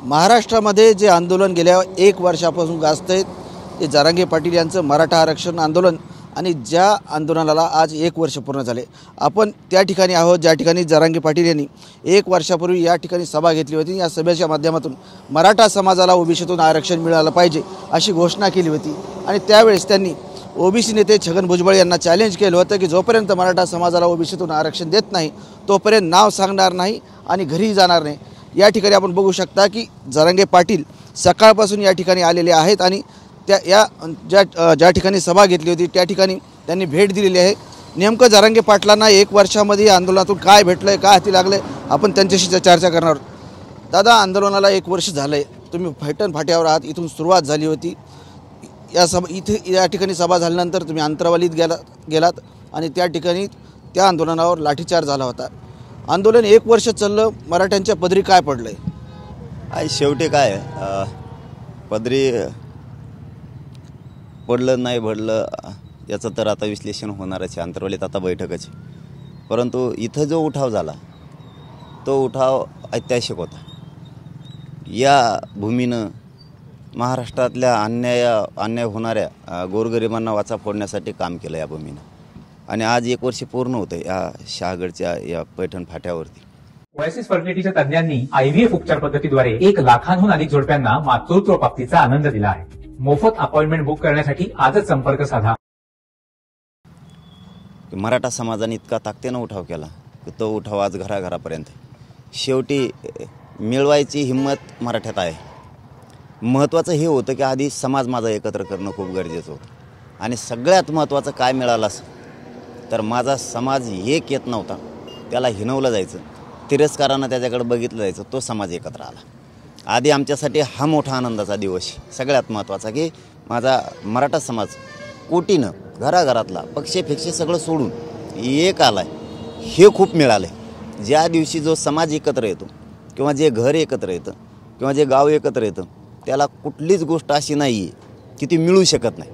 महाराष्ट्रामध्ये जे आंदोलन गेल्या 1 वर्षापासून गाजतंय ते जरांगे पाटील यांचं मराठा आरक्षण आंदोलन आणि ज्या आंदोलनाला आज 1 वर्ष पूर्ण झाले। आपण त्या ठिकाणी आहोत ज्या ठिकाणी जरांगे पाटील यांनी 1 वर्षापूर्वी या ठिकाणी सभा घेतली होती। या सभेच्या माध्यमातून मराठा समाजाला ओबीसीतून आरक्षण मिळालं पाहिजे अशी घोषणा केली होती आणि त्यावेळेस त्यांनी ओबीसी नेते छगन भुजबळ यांना चॅलेंज केलं होतं की जोपर्यंत मराठा समाजाला ओबीसीतून आरक्षण देत नाही तोपर्यंत नाव सांगणार नाही आणि घरी जाणार नाही। या ठिकाणी आपण बघू शकता की जरांगे पाटील सकाळपासून या ठिकाणी आलेले आहेत आणि ज्या ठिकाणी सभा घेतली होती त्या ठिकाणी त्यांनी भेट दिलेली आहे। नेमकं जरांगे पाटलांना 1 वर्षामध्ये आंदोलनातून काय भेटलंय, काय हाती लागलंय, आपण त्यांच्याशी चर्चा करणार आहोत। दादा, आंदोलनाला 1 वर्ष झालंय, तुम्ही फैटण फाट्यावर आहात, इथून सुरुवात झाली होती। या ठिकाणी सभा झाल्यानंतर तुम्ही अंतरवालीत गेलात आणि त्या ठिकाणी त्या आंदोलनावर लाठीचार्ज झाला होता। आंदोलन 1 वर्ष चाललं, मराठ्यांच्या पदरी काय पडलंय? आई शेवटी काय पदरी पडलं नाही पडलं याचं तर आता विश्लेषण होणारच आहे, अंतर्वालीत आता बैठकच। परंतु इथं जो उठाव झाला तो उठाव ऐतिहासिक होता। या भूमीनं महाराष्ट्रातल्या अन्याय होणाऱ्या गोरगरिबांना वाचा फोडण्यासाठी काम केलं या भूमीनं आणि आज 1 वर्ष पूर्ण होतं या शहागडच्या या पैठण फाट्यावरती। ओएसिस फर्टिलिटीच्या तज्ञांनी आयव्हीएफ उपचार पद्धतीद्वारे 1 लाखांहून अधिक जोडप्यांना मातृत्व प्राप्तीचा आनंद दिला आहे। मोफत अपॉइंटमेंट बुक करण्यासाठी आजच संपर्क साधा। मराठा समाजाने इतका ताकदीनं उठाव केला की तो उठाव आज घराघरापर्यंत शेवटी मिळवायची हिंमत मराठ्यात आहे। महत्त्वाचं हे होतं की आधी समाज माझा एकत्र करणं खूप गरजेचं होतं आणि सगळ्यात महत्त्वाचं काय मिळालं असं तर माझा समाज एक येत नव्हता, त्याला हिणवलं जायचं, तिरस्कारानं त्याच्याकडे बघितलं जायचं, तो समाज एकत्र आला। आधी आमच्यासाठी हा मोठा आनंदाचा दिवस, सगळ्यात महत्त्वाचा की माझा मराठा समाज कोटीनं घराघरातला पक्षेपेक्षे सगळं सोडून एक आला आहे, हे खूप मिळालं आहे। ज्या दिवशी जो समाज एकत्र येतो किंवा जे घर एकत्र येतं किंवा जे गाव एकत्र येतं त्याला कुठलीच गोष्ट अशी नाही आहे की ती मिळू शकत नाही,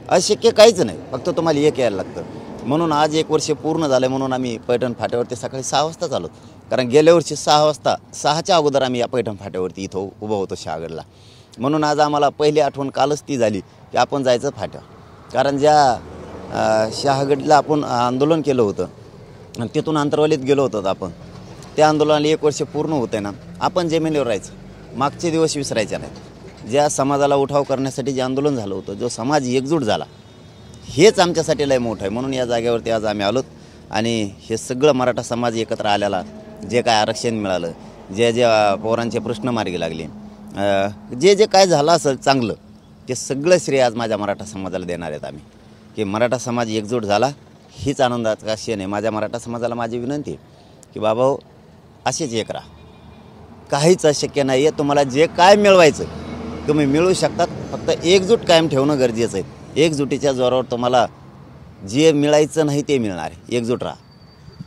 अशक्य काहीच नाही, फक्त तुम्हाला एक यायला लागतं। म्हणून आज 1 वर्ष पूर्ण झालं म्हणून आम्ही पैठण फाट्यावरती सकाळी 6 वाजता आलो, कारण गेल्या वर्षी 6च्या अगोदर आम्ही या पैठण फाट्यावरती इथं उभं होतो शहागडला। म्हणून आज आम्हाला पहिली आठवण कालच ती झाली की आपण जायचं फाट्यावर, कारण ज्या शहागडला आपण आंदोलन केलं होतं आणि तिथून अंतरवालीत गेलो होतो आपण, त्या आंदोलनाला 1 वर्ष पूर्ण होतं ना, आपण जमिनीवर राहायचं, मागचे दिवस विसरायचे नाहीत। ज्या समाजाला उठाव करण्यासाठी जे आंदोलन झालं होतं, जो समाज एकजूट झाला, हेच आमच्यासाठी लय मोठं आहे। म्हणून या जागेवरती आज आम्ही आलोत आणि हे सगळं मराठा समाज एकत्र आलेला, जे काय आरक्षण मिळालं, जे पोरांचे प्रश्न मार्गी लागले, जे काय झालं असेल चांगलं, ते सगळं श्रेय आज माझ्या मराठा समाजाला देणार आहेत आम्ही, की मराठा समाज एकजूट झाला, हीच आनंदाचा क्षण आहे। माझ्या मराठा समाजाला माझी विनंती आहे की बाबा असेच एक राहा, काहीच अशक्य नाही आहे, तुम्हाला जे काय मिळवायचं तुम्ही मिळवू शकतात, फक्त एकजूट कायम ठेवणं गरजेचं आहे। एकजुटीच्या जोरावर तुम्हाला जे मिळायचं नाही ते मिळणार आहे, एकजूट राहा।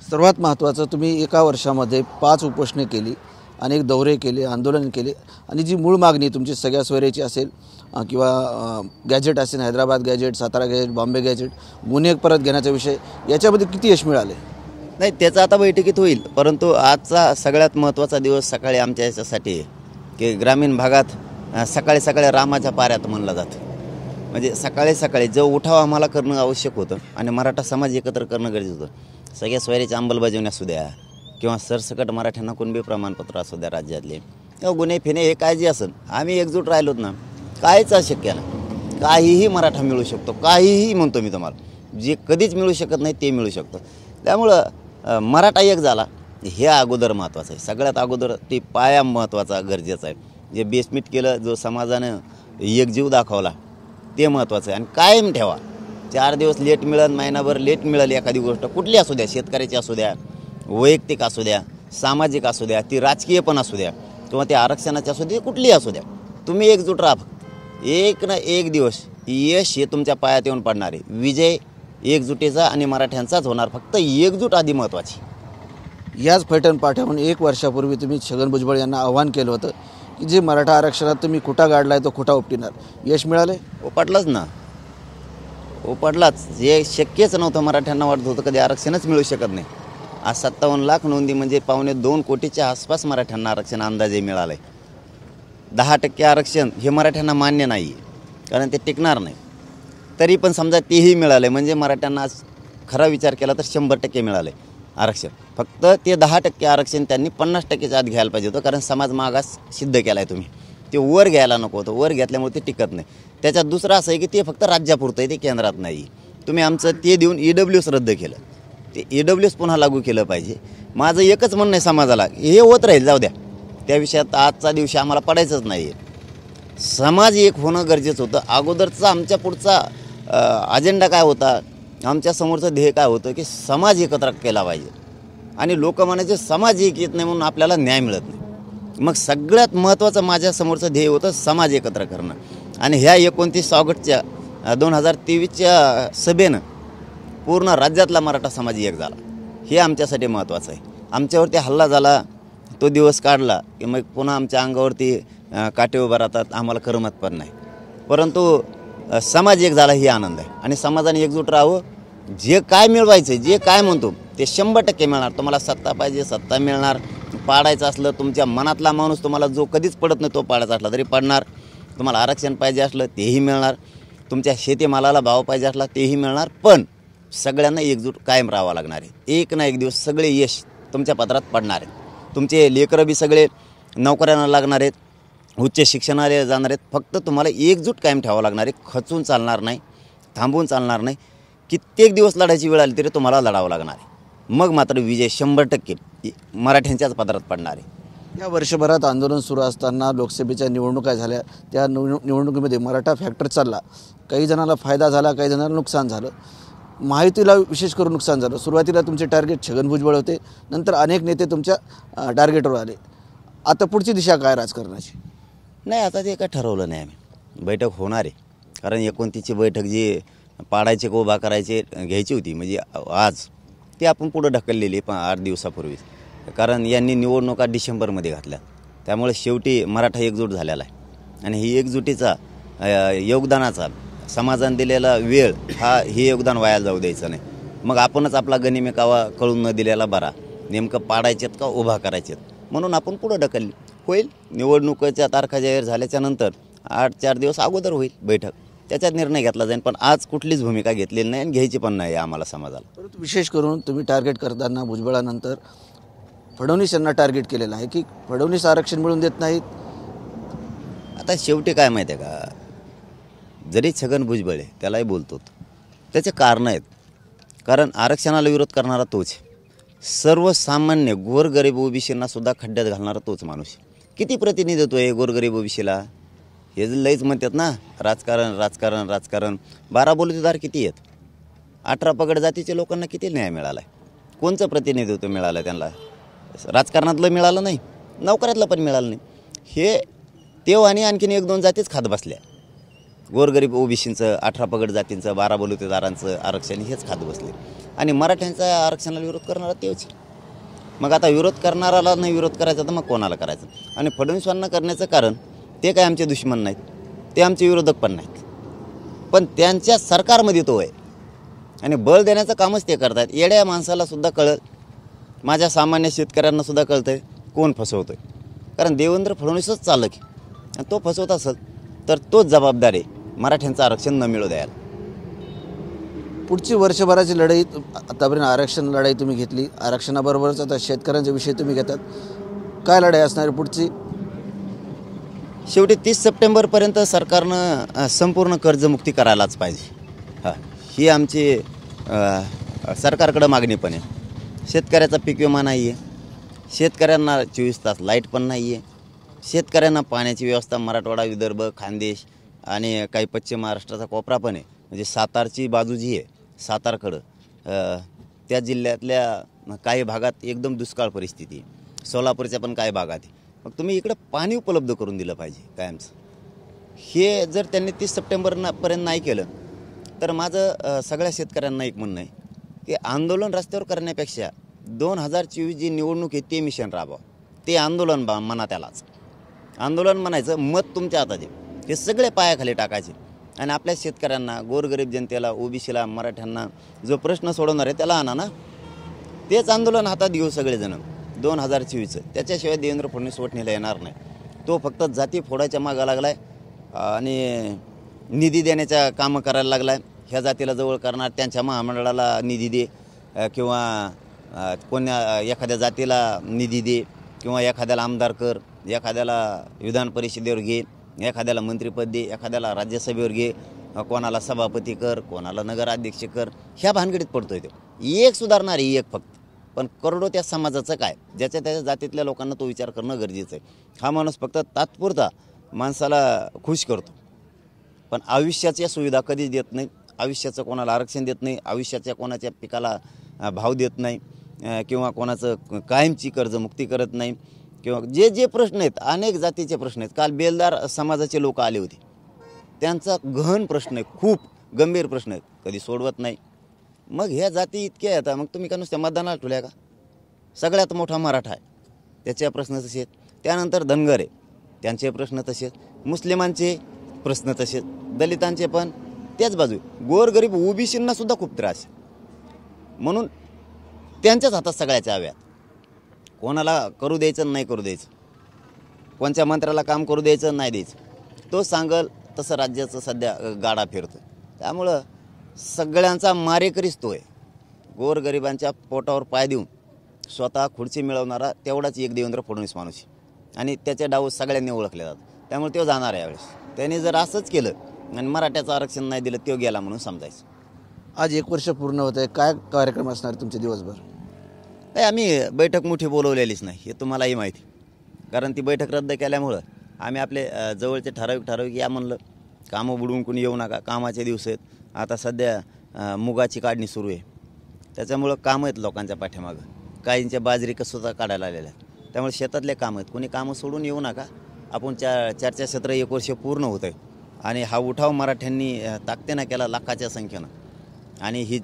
सर्वात महत्त्वाचं, तुम्ही 1 वर्षामध्ये 5 उपोषणे केली, अनेक दौरे केले, आंदोलन केले आणि जी मूळ मागणी तुमची सगळ्या सोयरीची असेल किंवा गॅजेट असेल, Hyderabad gazette, Satara gazette, Bombay gazette, गुन्हे परत घेण्याचा विषय, याच्यामध्ये किती यश मिळाले? नाही, त्याचं आता बैठकीत होईल, परंतु आजचा सगळ्यात महत्त्वाचा दिवस सकाळी आमच्या याच्यासाठी की ग्रामीण भागात सकाळी सकाळी रामाच्या पाऱ्यात म्हणलं जातं, म्हणजे सकाळी सकाळी जो उठाव आम्हाला करणं आवश्यक होतं आणि मराठा समाज एकत्र करणं गरजेचं होतं। सगळ्या सोयरीच्या अंमलबजावणी असू द्या किंवा सरसकट मराठ्यांना कुणबी प्रमाणपत्र असू द्या राज्यातले, किंवा गुन्हे फिने हे काय जे असेल, आम्ही एकजूट राहिलोत ना, काहीच अशक्य नाही, काहीही मराठा मिळू शकतो, काहीही म्हणतो मी तुम्हाला, जे कधीच मिळू शकत नाही ते मिळू शकतं। त्यामुळं मराठा एक झाला हे अगोदर महत्त्वाचं आहे, सगळ्यात अगोदर ते पाया महत्त्वाचा गरजेचं आहे। जे बेसमीट केलं, जो समाजानं एक जीव दाखवला ते महत्त्वाचं आहे आणि कायम ठेवा। 4 दिवस लेट मिळेल, महिनाभर लेट मिळेल एखादी गोष्ट, कुठली असू द्या, शेतकऱ्याची असू द्या, वैयक्तिक असू द्या, सामाजिक असू द्या, ती राजकीय पण असू द्या किंवा ते आरक्षणाची असू द्या, कुठलीही असू द्या, तुम्ही एकजूट राहा। एक ना एक दिवस यश हे तुमच्या पायात येऊन पडणार आहे। विजय एकजुटीचा आणि मराठ्यांचाच होणार, फक्त एकजूट आधी महत्त्वाची। याच पैठण पाठ्याहून 1 वर्षापूर्वी तुम्ही छगन भुजबळ यांना आव्हान केलं होतं की जे मराठा आरक्षणात तुम्ही खुटा गाडलाय तो खुटा उपटिणार, यश मिळाले? पडलाच ना, पडलाच। जे शक्यच नव्हतं, मराठ्यांना वाटत होतं कधी आरक्षणच मिळू शकत नाही। आज 57 लाख नोंदी म्हणजे 1.25 कोटीच्या आसपास मराठ्यांना आरक्षण अंदाजे मिळालं आहे। 10% आरक्षण हे मराठ्यांना मान्य नाही आहे, कारण ते टिकणार नाही. तरी पण समजा तेही मिळाले म्हणजे मराठ्यांना आज खरा विचार केला तर 100% मिळाले आरक्षण. फक्त ते 10% आरक्षण त्यांनी 50%च्या आत घ्यायला पाहिजे होतं, कारण समाज मागास सिद्ध केला आहे तुम्ही. ते वर घ्यायला नको होतं, वर घेतल्यामुळे ते टिकत नाही. त्याच्यात दुसरं असं आहे की ते फक्त राज्यापुरतं आहे, ते केंद्रात नाही. तुम्ही आमचं ते देऊन EWS रद्द केलं, ते EWS पुन्हा लागू केलं पाहिजे. माझं एकच म्हणणं आहे समाजाला, हे होत राहील, जाऊ द्या, त्या विषयात आजचा दिवशी आम्हाला पडायचंच नाही आहे. समाज एक होणं गरजेचं होतं. अगोदरचा आमच्या पुढचा अजेंडा काय होता, आमच्या समोरचं ध्येय काय होतं की समाज एकत्र केला पाहिजे. आणि लोक म्हणायचे समाज एक येत नाही म्हणून आपल्याला न्याय मिळत नाही. मग सगळ्यात महत्त्वाचं माझ्या समोरचं ध्येय होतं समाज एकत्र करणं. आणि ह्या 29 ऑगस्टच्या 2023च्या सभेनं पूर्ण राज्यातला मराठा समाज एक झाला. हे आमच्यासाठी महत्त्वाचं आहे. आमच्यावरती हल्ला झाला, तो दिवस काढला की मग पुन्हा आमच्या अंगावरती काटे उभा राहतात, आम्हाला करमत पण नाही. परंतु समाज एक झाला, ही आनंद आहे. आणि समाजाने एकजूट राहावं. जे काय मिळवायचं, जे काय म्हणतो ते 100% मिळणार. तुम्हाला सत्ता पाहिजे, सत्ता मिळणार. पाडायचं असलं, तुमच्या मनातला माणूस तुम्हाला जो कधीच पडत नाही तो पाडायचा असला तरी पडणार. तुम्हाला आरक्षण पाहिजे असलं तेही मिळणार. तुमच्या शेतीमालाला भाव पाहिजे असला तेही मिळणार. पण सगळ्यांना एकजूट कायम राहावं लागणार आहे. एक ना एक दिवस सगळे यश तुमच्या पदरात पडणार आहेत. तुमचे लेकरं बी सगळे नोकऱ्यांना लागणार आहेत, उच्च शिक्षणाला जाणार आहेत. फक्त तुम्हाला एकजूट कायम ठेवावं लागणार आहे. खचून चालणार नाही, थांबून चालणार नाही. कित्येक दिवस लढायची वेळ आली तरी तुम्हाला लढावं लागणार आहे. मग मात्र विजय 100% मराठ्यांच्याच पदरात पडणार आहे. या वर्षभरात आंदोलन सुरू असताना लोकसभेच्या निवडणुका झाल्या. त्या निवडणुकीमध्ये मराठा फॅक्टर चालला. काही जणांना फायदा झाला, काही जणांना नुकसान झालं. महायुतीला विशेष करून नुकसान झालं. सुरुवातीला तुमचे टार्गेट छगन भुजबळ होते, नंतर अनेक नेते तुमच्या टार्गेटवर आले. आता पुढची दिशा काय राजकारणाची? नाही, आता ते काय ठरवलं नाही आम्ही. बैठक होणार आहे, कारण 29ची बैठक जी पाडायचे को उभा करायचे घ्यायची होती म्हणजे आज, ती आपण पुढं ढकललेली 8 दिवसापूर्वीच. कारण यांनी निवडणुका डिसेंबरमध्ये घातल्या. त्यामुळे शेवटी मराठा एकजूट झालेला आहे. आणि ही एकजुटीचा योगदानाचा समाजाने दिलेला वेळ हे योगदान वाया जाऊ द्यायचं नाही. मग आपणच आपला गनिमेकावा कळून न दिलेला बरा. नेमकं पाडायचेत का उभा करायचेत, म्हणून आपण पुढं ढकलली. होईल निवडणुकीच्या तारखा जाहीर झाल्याच्या नंतर 8-4 दिवस अगोदर होईल बैठक, त्याच्यात निर्णय घेतला जाईल. पण आज कुठलीच भूमिका घेतलेली नाही आणि घ्यायची पण नाही आम्हाला समाजाला. परंतु विशेष करून तुम्ही टार्गेट करताना भुजबळानंतर फडणवीस यांना टार्गेट केलेलं आहे की फडणवीस आरक्षण मिळून देत नाहीत. आता शेवटी काय माहिती आहे का, जरी छगन भुजबळ आहे त्यालाही बोलतो, त्याचे कारणं आहेत. कारण आरक्षणाला विरोध करणारा तोच, सर्वसामान्य गोरगरीब ओबीसींना सुद्धा खड्ड्यात घालणारा तोच माणूस. किती प्रतिनिधित्व आहे गोरगरीब ओबीसीला? हे लईच म्हणतात ना, राजकारण राजकारण राजकारण. 12 बलुतेदार किती आहेत? 18 पगड जातीच्या लोकांना किती न्याय मिळाला आहे? कोणचं प्रतिनिधित्व मिळालं त्यांना? राजकारणातलं मिळालं नाही, नोकऱ्यातलं पण मिळालं नाही. हे तेव आणि आणखीन 1-2 जातीच खात बसल्या. गोरगरीब ओबीसींचं, 18 पगड जातींचं, 12 बलुतेदारांचं आरक्षण हेच खात बसले. आणि मराठ्यांचा आरक्षणाला विरोध करणारा तेच. मग आता विरोध करणाराला नाही विरोध करायचा तर मग कोणाला करायचं? आणि फडणवीसांना करण्याचं कारण ते काय आमचे दुश्मन नाहीत, ते आमचे विरोधक पण नाहीत, पण त्यांच्या सरकारमध्ये तो आहे आणि बळ देण्याचं कामच ते करतात. येड्या माणसाला सुद्धा कळत, माझ्या सामान्य शेतकऱ्यांना सुद्धा कळतं आहे कोण फसवतो आहे. कारण देवेंद्र फडणवीसच चालक आहे आणि तो फसवत असेल तर तोच जबाबदार आहे मराठ्यांचं आरक्षण न मिळू द्यायला. पुढची वर्षभराची लढाई, आतापर्यंत आरक्षण लढाई तुम्ही घेतली, आरक्षणाबरोबरच आता शेतकऱ्यांचा विषय तुम्ही घेतात. काय लढाई असणार पुढची? शेवटी 30 सप्टेंबरपर्यंत सरकारनं संपूर्ण कर्जमुक्ती करायलाच पाहिजे. ही आमची सरकारकडं मागणी पण आहे. शेतकऱ्याचा पीक विमा नाही आहे, शेतकऱ्यांना 24 तास लाईट पण नाही आहे, शेतकऱ्यांना पाण्याची व्यवस्था मराठवाडा, विदर्भ, खानदेश आणि काही पश्चिम महाराष्ट्राचा कोपरा पण आहे. म्हणजे सातारची बाजू जी आहे, सातारकडं त्या जिल्ह्यातल्या काही भागात एकदम दुष्काळ परिस्थिती, सोलापूरच्या पण काही भागात आहे. मग तुम्ही इकडं पाणी उपलब्ध करून दिलं पाहिजे कायमचं. हे जर त्यांनी 30 सप्टेंबरपर्यंत नाही केलं तर माझं सगळ्या शेतकऱ्यांना एक म्हणणं आहे की आंदोलन रस्त्यावर करण्यापेक्षा 2024 जी निवडणूक आहे ते मिशन राबवा. ते आंदोलन म्हणा, त्यालाच आंदोलन म्हणायचं. मत तुमच्या हातात आहे, हे सगळे पायाखाली टाकायचे आणि आपल्या शेतकऱ्यांना, गोरगरीब जनतेला, ओबीसीला, मराठ्यांना जो प्रश्न सोडवणार आहे त्याला आणा ना. तेच आंदोलन हातात घेऊ सगळेजण 2024चं. त्याच्याशिवाय देवेंद्र फडणवीस वोट नेला येणार नाही. तो फक्त जाती फोडायच्या मागं लागला आहे आणि निधी देण्याच्या कामं करायला लागला आहे. ह्या जातीला जवळ करणार, त्यांच्या महामंडळाला निधी दे किंवा कोण्या एखाद्या जातीला निधी दे किंवा एखाद्याला आमदार कर, एखाद्याला विधान परिषदेवर घे, एखाद्याला मंत्रिपद दे, एखाद्याला राज्यसभेवर घे, कोणाला सभापती कर, कोणाला नगराध्यक्ष कर. ह्या भानगडीत पडतोय तो. एक सुधारणारी एक फक्त, पण करोडो त्या समाजाचं काय, ज्याच्या त्याच्या जातीतल्या लोकांना तो विचार करणं गरजेचं आहे. हा माणूस फक्त तात्पुरता माणसाला खुश करतो, पण आयुष्याच्या सुविधा कधीच देत नाही. आयुष्याचं कोणाला आरक्षण देत नाही, आयुष्याच्या कोणाच्या पिकाला भाव देत नाही किंवा कोणाचं कायमची कर्जमुक्ती करत नाही किंवा जे जे प्रश्न आहेत, अनेक जातीचे प्रश्न आहेत. काल बेलदार समाजाचे लोक आले होते, त्यांचा गहन प्रश्न आहे, खूप गंभीर प्रश्न आहेत, कधी सोडवत नाही. मग ह्या जाती इतक्या आहेत, मग तुम्ही का नुसत्या मतदानाला ठेवल्या का? सगळ्यात मोठा मराठा आहे, त्याचे प्रश्न तसे आहेत. त्यानंतर धनगर आहे, त्यांचे प्रश्न तसेच, मुस्लिमांचे प्रश्न तसेच, दलितांचे पण त्याच बाजू. गोरगरीब ओबीसींना सुद्धा खूप त्रास आहे, म्हणून त्यांच्याच हातात सगळ्याच्या हव्यात. कोणाला करू द्यायचं नाही करू द्यायचं, कोणत्या मंत्र्याला काम करू द्यायचं नाही द्यायचं, तो सांगल तसं राज्याचं सध्या गाडा फिरतो. त्यामुळं सगळ्यांचा मारेकरीच तो आहे. गोरगरिबांच्या पोटावर पाय देऊन स्वतः खुर्ची मिळवणारा तेवढाच एक देवेंद्र फडणवीस माणूस आहे आणि त्याचे डाव सगळ्यांनी ओळखले जातात. त्यामुळे तो जाणार आहे यावेळेस. त्याने जर असंच केलं आणि मराठ्याचं आरक्षण नाही दिलं, तो गेला म्हणून समजायचं. आज 1 वर्ष पूर्ण होत आहे, काय कार्यक्रम असणार तुमचे दिवसभर? काय आम्ही बैठक मोठी बोलवलेलीच नाही, हे तुम्हालाही माहिती. कारण ती बैठक रद्द केल्यामुळं आम्ही आपले जवळचे ठराविक या म्हणलं. कामं बुडवून कोणी येऊ नका, कामाचे दिवस आहेत. आता सध्या मुगाची काढणी सुरू आहे, त्याच्यामुळं कामं आहेत लोकांच्या पाठीमागं. काहींच्या बाजरी सुद्धा काढायला आलेल्या आहेत, त्यामुळे शेतातले कामं आहेत. कोणी कामं सोडून येऊ नका. आपण चर्चासत्र 1 वर्ष पूर्ण होतं आहे आणि हा उठाव मराठ्यांनी ताकदीनं केला, लाखाच्या संख्येनं, आणि ही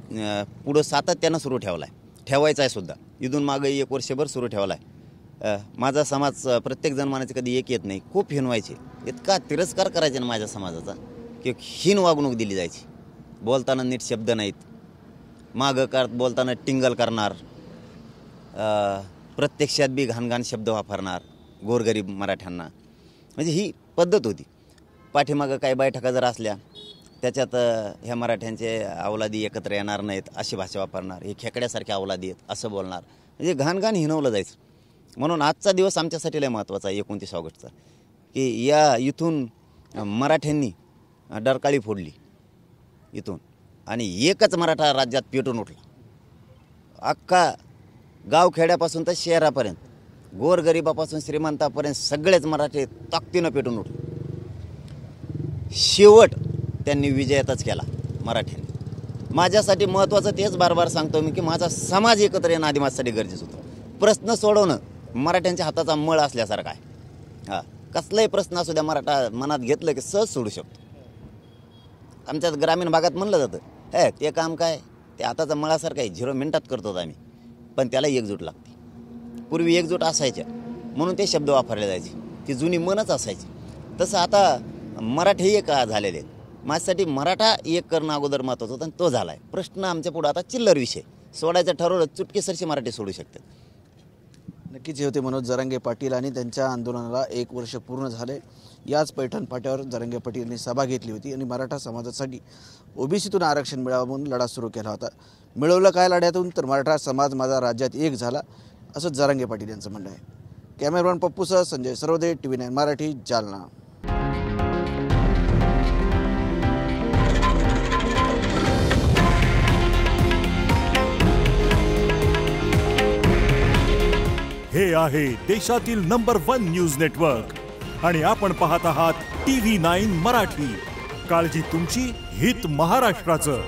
पुढं सातत्यानं सुरू ठेवायचा आहे सुद्धा. इथून मागं 1 वर्षभर सुरू ठेवला आहे. माझा समाज प्रत्येकजण म्हणायचं कधी एक येत नाही, खूप हिनवायचे, इतका तिरस्कार करायचे ना माझ्या समाजाचा की हीन वागणूक दिली जायची. बोलताना नीट शब्द नाहीत, मागं बोलताना टिंगल करणार, प्रत्यक्षात बी घाणघाण शब्द वापरणार गोरगरीब मराठ्यांना. म्हणजे ही पद्धत होती. पाठीमागं काही बैठका जर असल्या त्याच्यात ह्या मराठ्यांचे अवलादी एकत्र येणार नाहीत अशी भाषा वापरणार, हे खेकड्यासारखे अवलादी आहेत असं बोलणार. म्हणजे घाणघाण हिनवलं जायचं. म्हणून आजचा दिवस आमच्यासाठी लय महत्त्वाचा आहे, 29 ऑगस्टचा, की या इथून मराठ्यांनी डरकाळी फोडली इथून आणि एकच मराठा राज्यात पेटून उठला. अख्खा गावखेड्यापासून तर शहरापर्यंत, गोरगरिबापासून श्रीमंतापर्यंत सगळेच मराठे ताकदीनं पेटून उठले. शेवट त्यांनी विजयातच केला मराठ्यांनी. माझ्यासाठी महत्त्वाचं तेच बार सांगतो मी की माझा समाज एकत्र येणं आधी माझ्यासाठी गरजेचं होतं. प्रश्न सोडवणं मराठ्यांच्या हाताचा मळ असल्यासारखा आहे. हां, कसलाही प्रश्न असू द्या, मराठा मनात घेतलं की सहज सोडू शकतो. आमच्या ग्रामीण भागात म्हणलं जातं ते काम काय, ते हाताचा मळासारखं आहे, 0 मिनिटात करतो आम्ही, पण त्याला एकजूट लागते. पूर्वी एकजूट असायच्या म्हणून ते शब्द वापरले जायचे, ती जुनी मनच असायची. तसं आता मराठी एक झालेले आहेत. माझ्यासाठी मराठा एक करणं अगोदर महत्त्वाचं होतं आणि तो झाला आहे. प्रश्न आमच्या पुढं आता चिल्लर विषय सोडायचं ठरवलं, चुटकीसरशी मराठी सोडू शकतात. नक्कीच हे होते मनोज जरांगे पाटील आणि त्यांच्या आंदोलनाला 1 वर्ष पूर्ण झाले. याच पैठण फाट्यावर जरांगे पाटील यांनी सभा घेतली होती आणि मराठा समाजासाठी ओबीसीतून आरक्षण मिळावं म्हणून लढा सुरू केला होता. मिळवलं काय लढ्यातून, तर मराठा समाज माझा राज्यात एक झाला, असं जरांगे पाटील यांचं म्हणणं आहे. कॅमेरामॅन पप्पूसह संजय सरवदे, TV9 मराठी, जालना. हे आहे देशातील नंबर 1 न्यूज नेटवर्क आणि आपण पाहत आहात TV9 मराठी. काळजी तुमची, हित महाराष्ट्राचं.